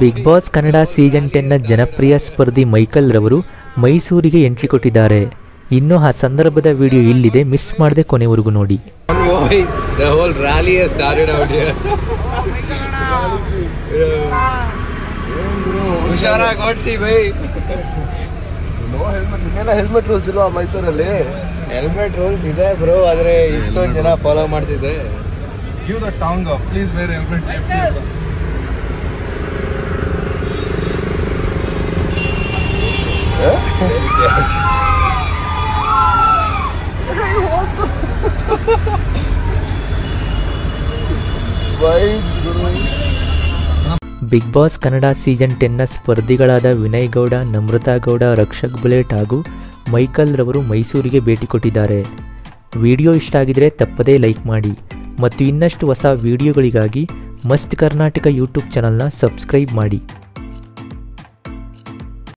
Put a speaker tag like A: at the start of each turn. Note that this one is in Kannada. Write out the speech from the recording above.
A: ಬಿಗ್ ಬಾಸ್ ಕನ್ನಡ ಸೀಸನ್ 10ನ ಜನಪ್ರಿಯ ಸ್ಪರ್ಧಿ ಮೈಕಲ್ ರವರು ಮೈಸೂರಿಗೆ ಎಂಟ್ರಿ ಕೊಟ್ಟಿದ್ದಾರೆ. ಇನ್ನು ಆ ಸಂದರ್ಭದ ವಿಡಿಯೋ ಇಲ್ಲಿದೆ, ಮಿಸ್ ಮಾಡದೆ ಕೊನೆವರೆಗೂ ನೋಡಿ.
B: ಹೆಲ್ಮೆಟ್ ರೂಲ್ಸ್ ಇಲ್ವಾ ಮೈಸೂರಲ್ಲಿ?
C: ಹೆಲ್ಮೆಟ್ ರೂಲ್ಸ್ ಇದೆ ಬ್ರೋ, ಆದ್ರೆ ಇಷ್ಟೊಂದು ಜನ ಫಾಲೋ ಮಾಡ್ತಿದ್ರೆ.
B: ಗಿವ್ ದ ಟಾಂಗ್, please wear helmet.
A: Bigg Boss Kannada season 10ನ ಸ್ಪರ್ಧಿಗಳಾದ ವಿನಯ್ ಗೌಡ, ನಮ್ರತಾ ಗೌಡ, ರಕ್ಷಕ್ ಬುಲೆಟ್ ಹಾಗೂ ಮೈಕಲ್ ರವರು ಮೈಸೂರಿಗೆ ಭೇಟಿ ಕೊಟ್ಟಿದ್ದಾರೆ. ವಿಡಿಯೋ ಇಷ್ಟ ಆಗಿದ್ರೆ ತಪ್ಪದೇ ಲೈಕ್ ಮಾಡಿ ಮತ್ತು ಇನ್ನಷ್ಟು ಹೊಸ ವಿಡಿಯೋಗಳಿಗಾಗಿ ಮಸ್ತ್ ಕರ್ನಾಟಕ ಯೂಟ್ಯೂಬ್ ಚಾನಲ್ನ ಸಬ್ಸ್ಕ್ರೈಬ್ ಮಾಡಿ.